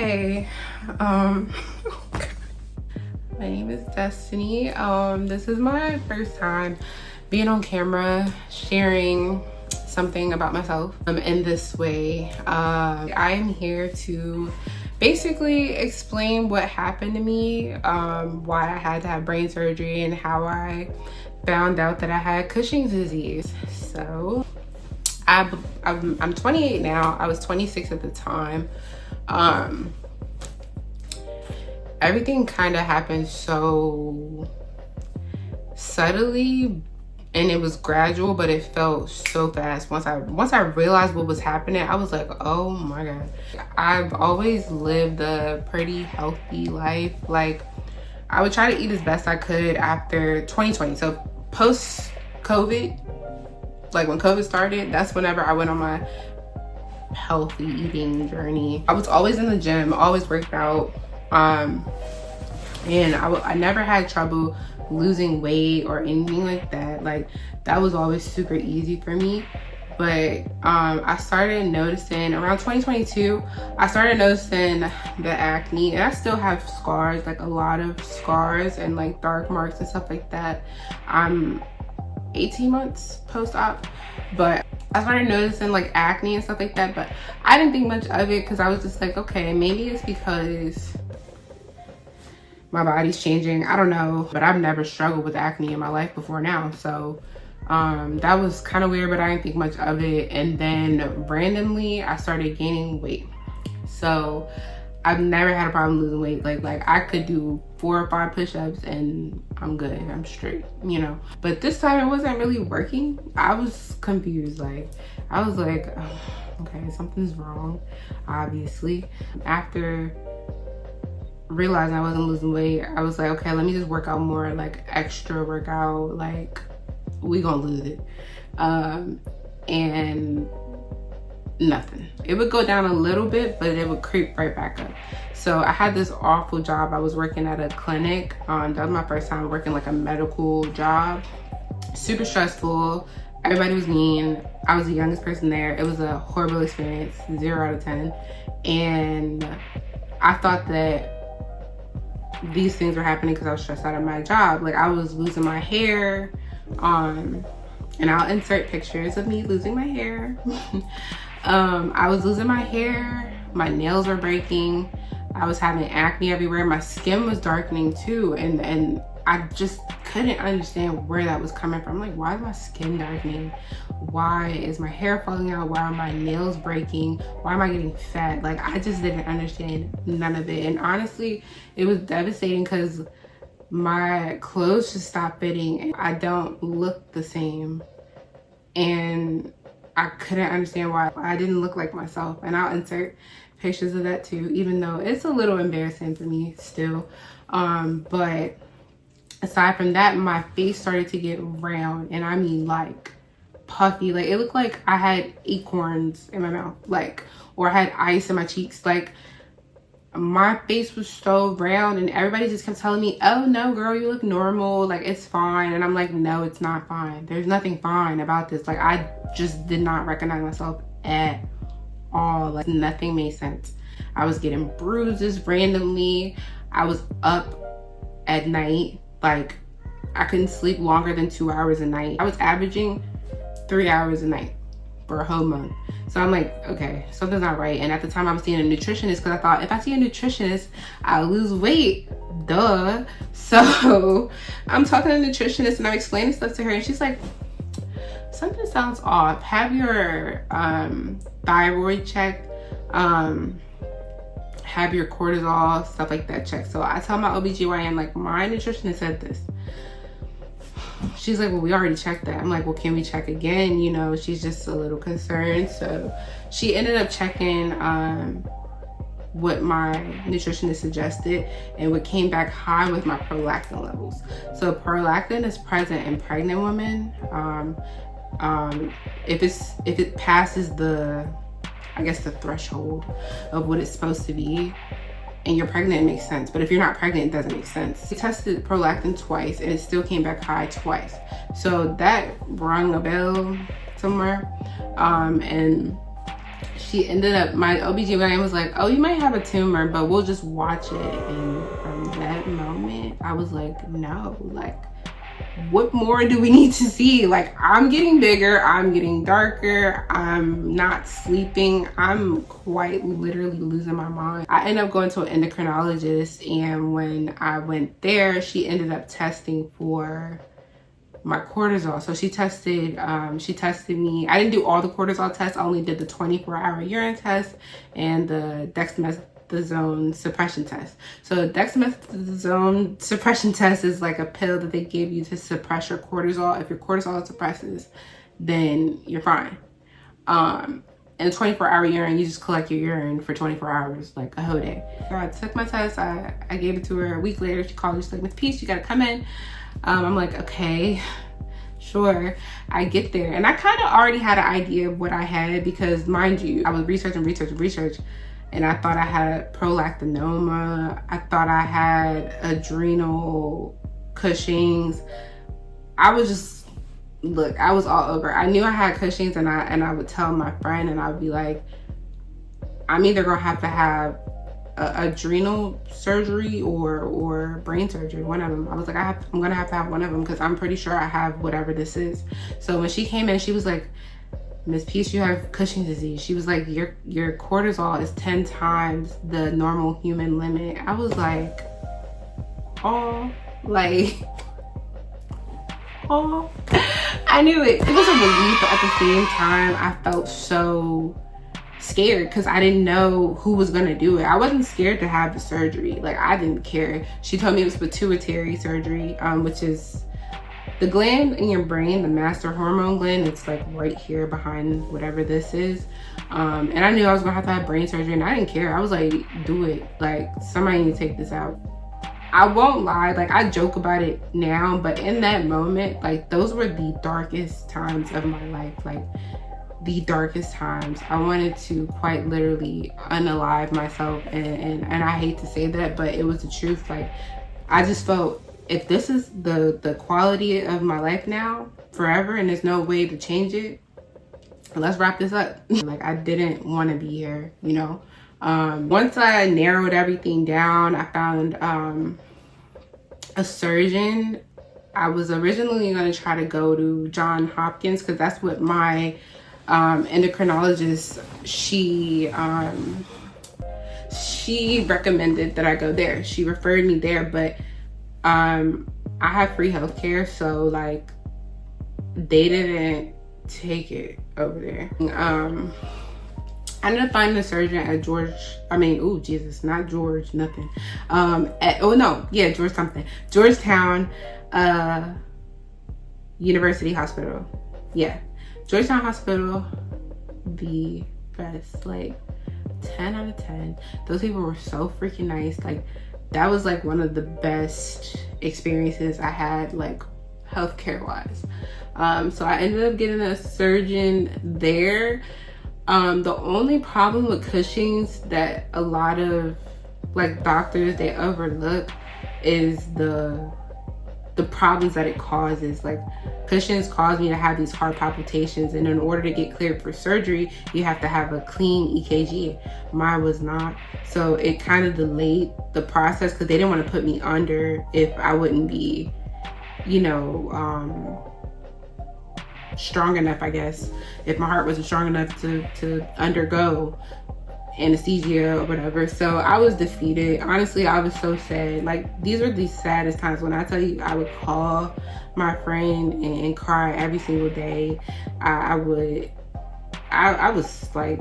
Hey, um, my name is Destiny. This is my first time being on camera, sharing something about myself in this way. I am here to basically explain what happened to me, why I had to have brain surgery, and how I found out that I had Cushing's disease. So I'm 28 now. I was 26 at the time. Everything kind of happened so subtly, and it was gradual, but it felt so fast. Once I realized what was happening, I was like, oh my God. I've always lived a pretty healthy life. Like, I would try to eat as best I could after 2020. So post COVID, like when COVID started, that's whenever I went on my healthy eating journey. I was always in the gym, always worked out, and I never had trouble losing weight or anything like that. Like, that was always super easy for me. But I started noticing around 2022, I started noticing the acne, and I still have scars, like a lot of scars and like dark marks and stuff like that. I'm 18 months post-op, but I started noticing like acne and stuff like that, but I didn't think much of it because I was just like, okay, maybe it's because my body's changing. I don't know, but I've never struggled with acne in my life before now. So that was kind of weird, but I didn't think much of it. And then randomly I started gaining weight. So I've never had a problem losing weight. Like I could do 4 or 5 push-ups and I'm good, I'm straight, you know. But this time it wasn't really working. I was confused. Like, I was like, oh, okay, something's wrong, obviously. After realizing I wasn't losing weight, I was like, okay, let me just work out more, like extra workout, like we gonna lose it. And nothing. It would go down a little bit, but it would creep right back up. So I had this awful job. I was working at a clinic. That was my first time working like a medical job. Super stressful. Everybody was mean. I was the youngest person there. It was a horrible experience, 0 out of 10. And I thought that these things were happening because I was stressed out of my job. Like, I was losing my hair. And I'll insert pictures of me losing my hair. I was losing my hair, my nails were breaking, I was having acne everywhere, my skin was darkening too, and I just couldn't understand where that was coming from. Like, why is my skin darkening? Why is my hair falling out? Why are my nails breaking? Why am I getting fat? Like, I just didn't understand none of it. And honestly, it was devastating because my clothes just stopped fitting and I don't look the same. And I couldn't understand why I didn't look like myself. And I'll insert pictures of that too, even though it's a little embarrassing for me still. But aside from that, my face started to get round, and I mean like puffy. Like, it looked like I had acorns in my mouth, like, or I had ice in my cheeks. Like, my face was so round, and everybody just kept telling me, oh no girl, you look normal, like it's fine. And I'm like, no, it's not fine. There's nothing fine about this. Like, I just did not recognize myself at all. Like, nothing made sense. I was getting bruises randomly. I was up at night. Like, I couldn't sleep longer than 2 hours a night. I was averaging 3 hours a night for a whole month. So I'm like, okay, something's not right. And at the time I was seeing a nutritionist because I thought if I see a nutritionist, I'll lose weight, duh. So I'm talking to a nutritionist and I'm explaining stuff to her, and she's like, something sounds off. Have your thyroid checked, have your cortisol, stuff like that checked. So I tell my OBGYN, like, my nutritionist said this. She's like, well, we already checked that. I'm like, well, can we check again? You know, she's just a little concerned. So she ended up checking what my nutritionist suggested, and what came back high with my prolactin levels. So prolactin is present in pregnant women. If it passes the, I guess, the threshold of what it's supposed to be, and you're pregnant, it makes sense. But if you're not pregnant, it doesn't make sense. We tested prolactin twice and it still came back high twice. So that rang a bell somewhere. And she ended up, my OBGYN was like, oh, you might have a tumor, but we'll just watch it. And from that moment, I was like, no, like, what more do we need to see? Like, I'm getting bigger, I'm getting darker, I'm not sleeping, I'm quite literally losing my mind. I ended up going to an endocrinologist, and when I went there, she ended up testing for my cortisol. So she tested me. I didn't do all the cortisol tests. I only did the 24-hour urine test and the dexamethasone suppression test. So the dexamethasone suppression test is like a pill that they give you to suppress your cortisol. If your cortisol suppresses, then you're fine. And the 24-hour urine, you just collect your urine for 24 hours, like a whole day. So I took my test, I gave it to her. A week later, she called me, she's like, Miss Peace, you gotta come in. I'm like, okay, sure. I get there, and I kind of already had an idea of what I had because, mind you, I was researching, and I thought I had prolactinoma. I thought I had adrenal Cushing's. I was just, look, I was all over. I knew I had Cushing's, and I would tell my friend, and I would be like, I'm either gonna have to have adrenal surgery or brain surgery, one of them. I was like, I'm gonna have to have one of them because I'm pretty sure I have whatever this is. So when she came in, she was like, Miss Peace, you have Cushing's disease. She was like, your cortisol is 10 times the normal human limit. I was like, oh, like, oh, I knew it. It was a relief, but at the same time, I felt so scared because I didn't know who was gonna do it. I wasn't scared to have the surgery. Like, I didn't care. She told me it was pituitary surgery, which is the gland in your brain, the master hormone gland. It's like right here behind whatever this is. And I knew I was gonna have to have brain surgery, and I didn't care. I was like, do it. Like, somebody need to take this out. I won't lie, like, I joke about it now, but in that moment, like, those were the darkest times of my life. Like, the darkest times. I wanted to quite literally unalive myself, and I hate to say that, but it was the truth. Like, I just felt, if this is the quality of my life now forever and there's no way to change it, let's wrap this up. Like, I didn't want to be here, you know. Once I narrowed everything down, I found a surgeon. I was originally going to try to go to Johns Hopkins because that's what my endocrinologist, she recommended that I go there. She referred me there, but I have free healthcare, so like they didn't take it over there. I ended up finding a surgeon at Georgetown University Hospital. Yeah, Georgetown Hospital, the best. Like, 10 out of 10. Those people were so freaking nice. Like, that was like one of the best experiences I had, like, healthcare wise. So I ended up getting a surgeon there. The only problem with Cushing's that a lot of like doctors, they overlook is the problems that it causes. Like, Cushing's caused me to have these heart palpitations, and in order to get cleared for surgery, you have to have a clean EKG. Mine was not, so it kind of delayed the process because they didn't want to put me under if I wouldn't be, you know, strong enough, I guess, if my heart wasn't strong enough to undergo anesthesia or whatever. So I was defeated. Honestly, I was so sad. Like, these were the saddest times. When I tell you, I would call my friend and cry every single day. I was like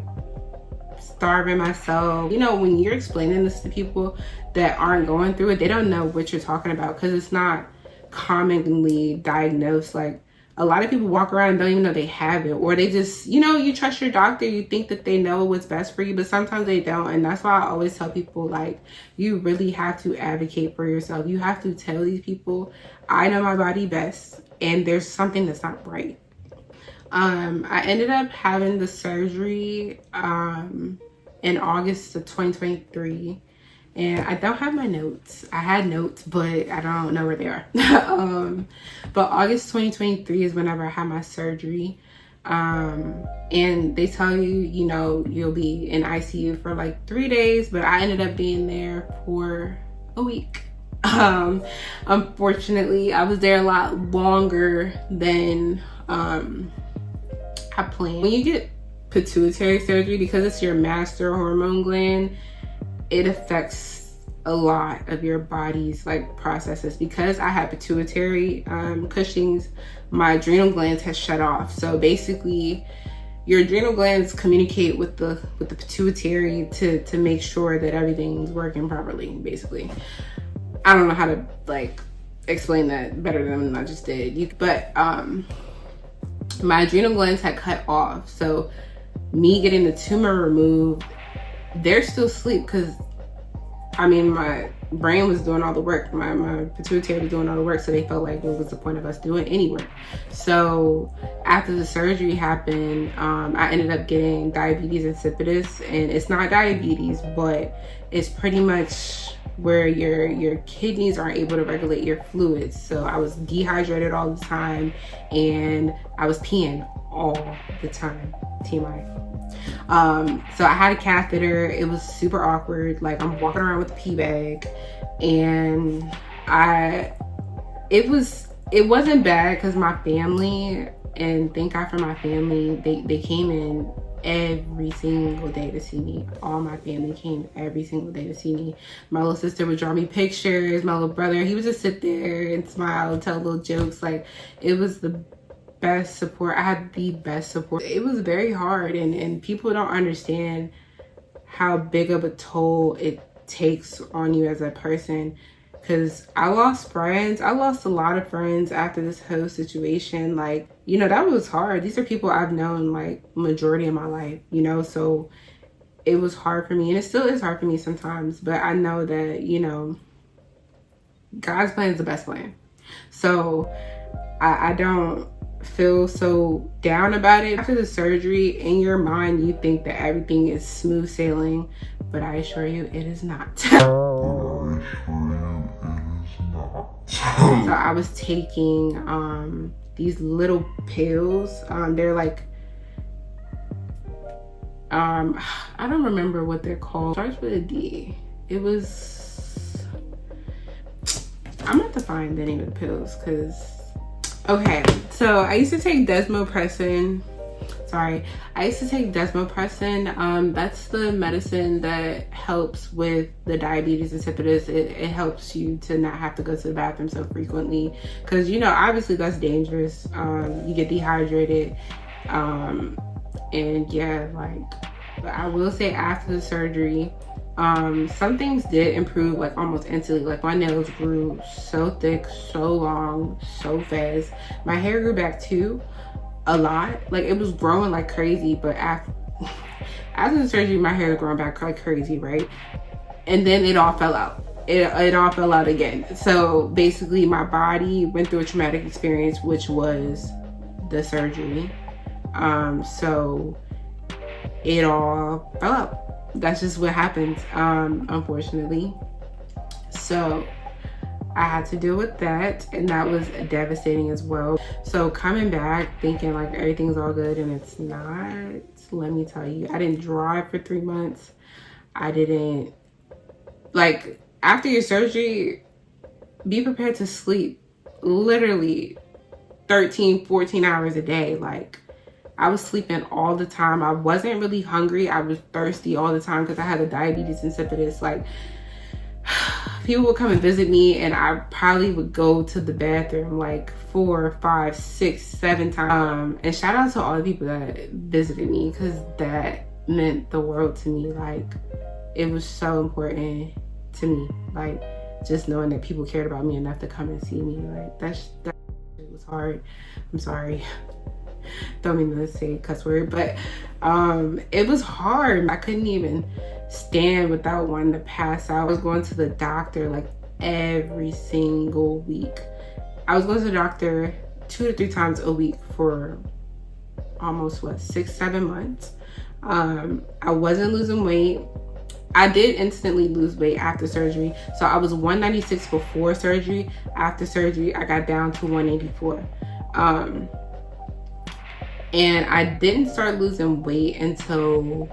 starving myself. You know, when you're explaining this to people that aren't going through it, they don't know what you're talking about because it's not commonly diagnosed. Like, a lot of people walk around and don't even know they have it, or they just, you know, you trust your doctor, you think that they know what's best for you, but sometimes they don't. And that's why I always tell people, like, you really have to advocate for yourself. You have to tell these people, I know my body best, and there's something that's not right. I ended up having the surgery in August of 2023. And I don't have my notes. I had notes, but I don't know where they are. But August 2023 is whenever I had my surgery. And they tell you, you know, you'll be in ICU for like 3 days, but I ended up being there for a week. Unfortunately, I was there a lot longer than I planned. When you get pituitary surgery, because it's your master hormone gland, it affects a lot of your body's like processes. Because I had pituitary Cushing's, my adrenal glands has shut off. So basically your adrenal glands communicate with the pituitary to make sure that everything's working properly, basically. I don't know how to like explain that better than I just did. But my adrenal glands had cut off. So me getting the tumor removed, they're still asleep because I mean, my brain was doing all the work. My pituitary was doing all the work. So they felt like, what was the point of us doing any work? So after the surgery happened, I ended up getting diabetes insipidus. And it's not diabetes, but it's pretty much where your kidneys aren't able to regulate your fluids. So I was dehydrated all the time and I was peeing all the time. TMI. So I had a catheter. It was super awkward. Like I'm walking around with a pee bag, and it wasn't bad because my family, and thank God for my family, they came in every single day to see me. All my family came every single day to see me. My little sister would draw me pictures. My little brother, he would just sit there and smile and tell little jokes. Like it was the best support. I had the best support. It was very hard, and people don't understand how big of a toll it takes on you as a person, because I lost friends. I lost a lot of friends after this whole situation. Like, you know, that was hard. These are people I've known like majority of my life, you know, so it was hard for me, and it still is hard for me sometimes, but I know that, you know, God's plan is the best plan. So I don't feel so down about it. After the surgery, in your mind you think that everything is smooth sailing, but I assure you it is not. So I was taking these little pills. They're like I don't remember what they're called. It starts with a D. It was, I'm gonna have to find the name of the pills because, okay, so I used to take desmopressin. I used to take desmopressin. That's the medicine that helps with the diabetes insipidus. It helps you to not have to go to the bathroom so frequently, because, you know, obviously that's dangerous. You get dehydrated, and yeah, like, but I will say after the surgery, some things did improve like almost instantly. Like my nails grew so thick, so long, so fast. My hair grew back too, a lot. Like it was growing like crazy, but after the surgery, my hair was growing back like crazy, right? And then it all fell out. It all fell out again. So basically my body went through a traumatic experience, which was the surgery. So it all fell out. That's just what happens, unfortunately. So I had to deal with that, and that was devastating as well. So coming back thinking like everything's all good, and it's not. Let me tell you, I didn't drive for 3 months. I didn't, like, after your surgery, be prepared to sleep literally 13, 14 hours a day. Like, I was sleeping all the time. I wasn't really hungry. I was thirsty all the time because I had a diabetes insipidus. Like, people would come and visit me, and I probably would go to the bathroom like 4, 5, 6, 7 times. And shout out to all the people that visited me, because that meant the world to me. Like, it was so important to me. Like, just knowing that people cared about me enough to come and see me. Like, that was hard. I'm sorry. Don't mean to say cuss word, but it was hard. I couldn't even stand without wanting to pass out. I was going to the doctor like every single week. I was going to the doctor 2 to 3 times a week for almost 6, 7 months. I wasn't losing weight. I did instantly lose weight after surgery. So I was 196 before surgery. After surgery, I got down to 184. And I didn't start losing weight until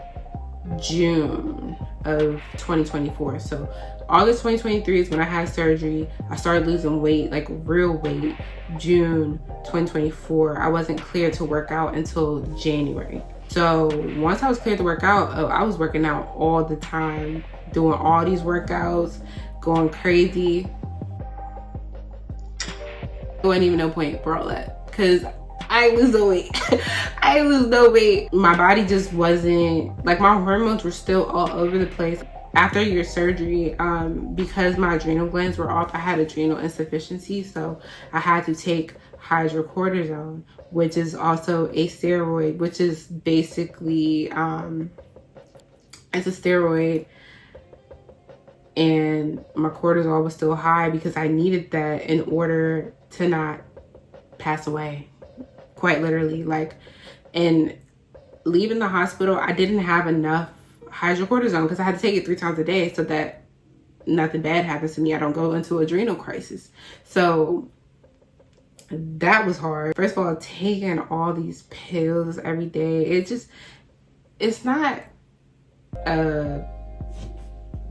June of 2024. So August 2023 is when I had surgery. I started losing weight, like real weight, June 2024. I wasn't cleared to work out until January. So once I was cleared to work out, I was working out all the time, doing all these workouts, going crazy. There wasn't even no point for all that, because I ain't lose no weight. I ain't lose no weight. My body just wasn't, like, my hormones were still all over the place. After your surgery, because my adrenal glands were off, I had adrenal insufficiency, so I had to take hydrocortisone, which is also a steroid, which is basically, it's a steroid, and my cortisol was still high because I needed that in order to not pass away, quite literally. Like, and leaving the hospital, I didn't have enough hydrocortisone because I had to take it 3 times a day so that nothing bad happens to me. I don't go into adrenal crisis. So that was hard. First of all, taking all these pills every day, it's not a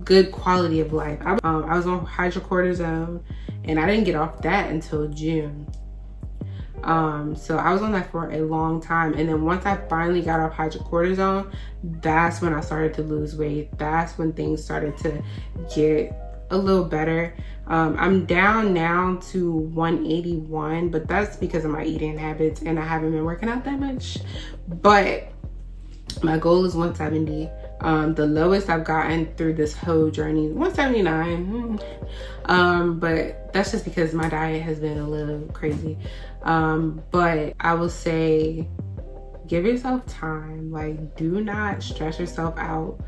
good quality of life. I was on hydrocortisone and I didn't get off that until June. So I was on that for a long time. And then once I finally got off hydrocortisone, that's when I started to lose weight. That's when things started to get a little better. I'm down now to 181, but that's because of my eating habits and I haven't been working out that much. But my goal is 170. The lowest I've gotten through this whole journey, 179. But that's just because my diet has been a little crazy. But I will say, give yourself time. Like, do not stress yourself out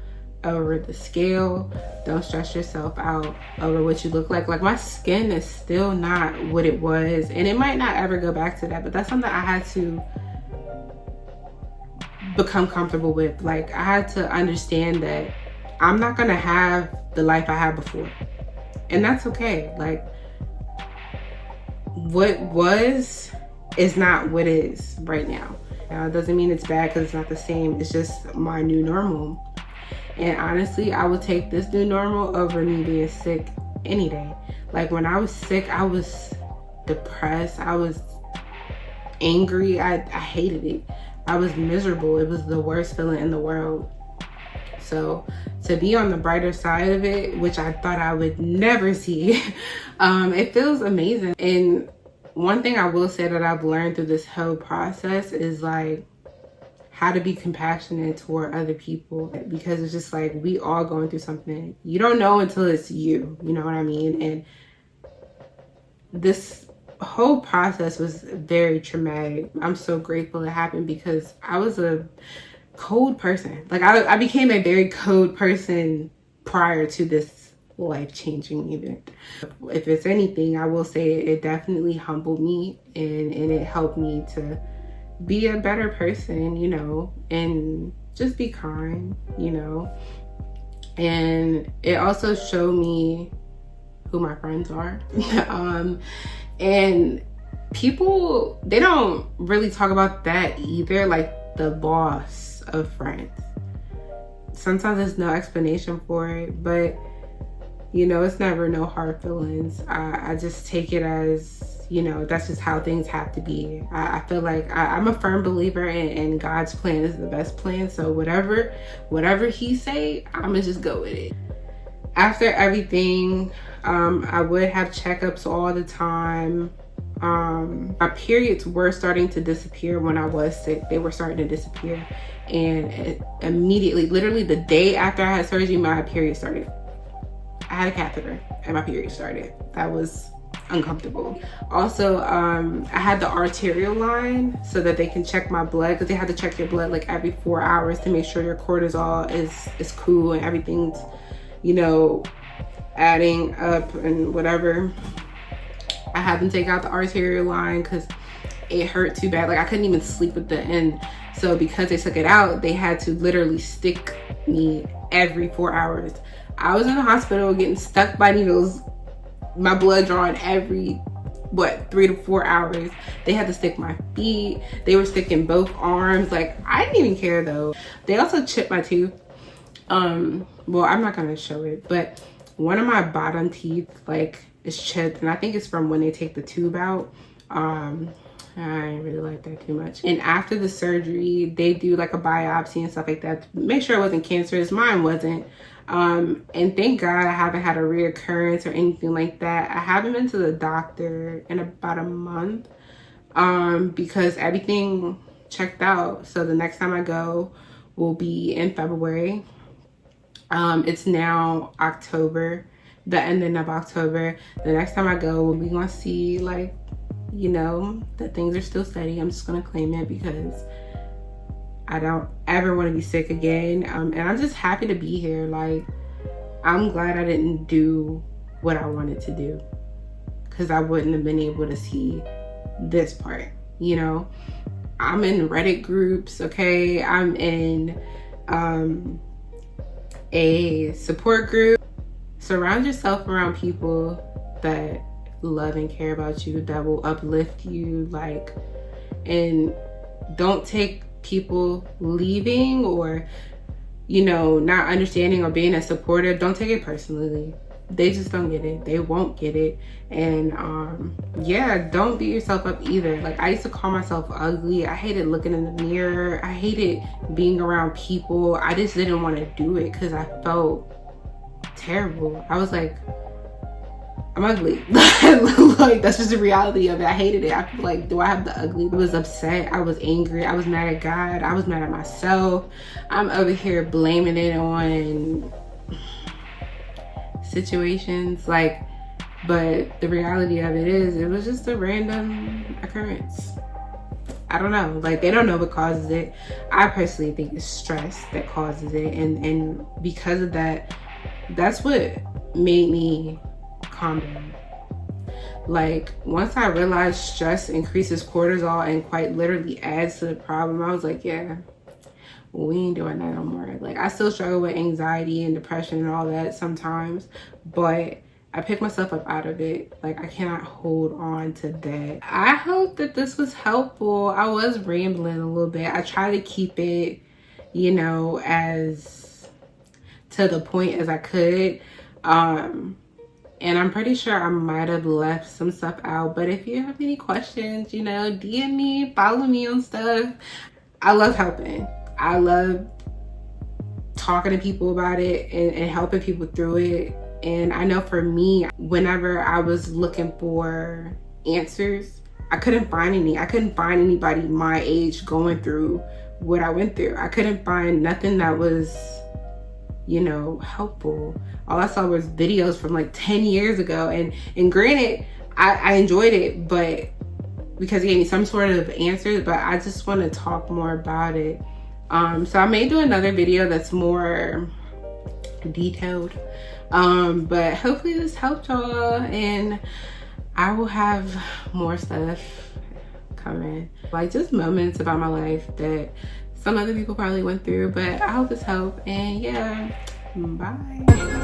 over the scale. Don't stress yourself out over what you look like. Like, my skin is still not what it was, and it might not ever go back to that, but that's something I had to become comfortable with. Like, I had to understand that I'm not gonna have the life I had before, and that's okay. Like, what was is not what is right now. It doesn't mean it's bad because it's not the same. It's just my new normal. And honestly, I would take this new normal over me being sick any day. Like, when I was sick, I was depressed. I was angry. I hated it. I was miserable. It was the worst feeling in the world. So to be on the brighter side of it, which I thought I would never see, it feels amazing. And one thing I will say that I've learned through this whole process is, like, how to be compassionate toward other people, because it's just like, we all going through something. You don't know until it's you know what I mean? And this whole process was very traumatic. I'm so grateful it happened because I was a cold person. Like, I became a very cold person prior to this life-changing event. If it's anything, I will say it definitely humbled me, and it helped me to be a better person, you know, and just be kind, you know. And it also showed me who my friends are. And people, they don't really talk about that either, like the loss of friends. Sometimes there's no explanation for it, but you know, it's never no hard feelings. I just take it as, you know, that's just how things have to be. I feel like I'm a firm believer in God's plan is the best plan. So whatever he say, I'ma just go with it. After everything, I would have checkups all the time. My periods were starting to disappear when I was sick. They were starting to disappear. And immediately, literally the day after I had surgery, my period started. I had a catheter and my period started. That was uncomfortable. Also, I had the arterial line so that they can check my blood, because they have to check your blood like every 4 hours to make sure your cortisol is cool and everything's, you know, adding up and whatever. I had them take out the arterial line because it hurt too bad. Like, I couldn't even sleep at the end. So because they took it out, they had to literally stick me every 4 hours. I was in the hospital getting stuck by needles, my blood drawn every what, 3 to 4 hours. They had to stick my feet. They were sticking both arms. Like, I didn't even care though. They also chipped my tooth. Well, I'm not gonna show it, but one of my bottom teeth like is chipped, and I think it's from when they take the tube out. I didn't really like that too much. And after the surgery, they do like a biopsy and stuff like that to make sure it wasn't cancerous. Mine wasn't. And thank God I haven't had a reoccurrence or anything like that. I haven't been to the doctor in about a month because everything checked out. So the next time I go will be in February. It's now October, the ending of October. The next time I go, we're gonna see, like, you know, that things are still steady. I'm just gonna claim it because I don't ever want to be sick again. And I'm just happy to be here. Like, I'm glad I didn't do what I wanted to do, because I wouldn't have been able to see this part, you know. I'm in Reddit groups, okay? I'm in a support group. Surround yourself around people that love and care about you, that will uplift you, like, and don't take people leaving or, you know, not understanding or being as supportive, don't take it personally. They just don't get it. They won't get it. And yeah, don't beat yourself up either. Like, I used to call myself ugly. I hated looking in the mirror. I hated being around people. I just didn't want to do it because I felt terrible. I was like, I'm ugly. Like, that's just the reality of it. I hated it. I feel like, do I have the ugly? I was upset. I was angry. I was mad at God. I was mad at myself. I'm over here blaming it on situations, like, but the reality of it is, it was just a random occurrence. I don't know, like, they don't know what causes it. I personally think it's stress that causes it, and because of that, that's what made me calm down. Like, once I realized stress increases cortisol and quite literally adds to the problem, I was like, yeah, we ain't doing that no more. Like, I still struggle with anxiety and depression and all that sometimes, but I picked myself up out of it. Like, I cannot hold on to that. I hope that this was helpful. I was rambling a little bit. I try to keep it, you know, as to the point as I could. And I'm pretty sure I might have left some stuff out, but if you have any questions, you know, DM me, follow me on stuff. I love helping. I love talking to people about it and helping people through it. And I know for me, whenever I was looking for answers, I couldn't find any. I couldn't find anybody my age going through what I went through. I couldn't find nothing that was, you know, helpful. All I saw was videos from like 10 years ago. And granted, I enjoyed it, but because it gave me some sort of answers, but I just want to talk more about it. So I may do another video that's more detailed. But hopefully this helped y'all, and I will have more stuff coming. Like, just moments about my life that some other people probably went through, but I hope this helped. And yeah, bye.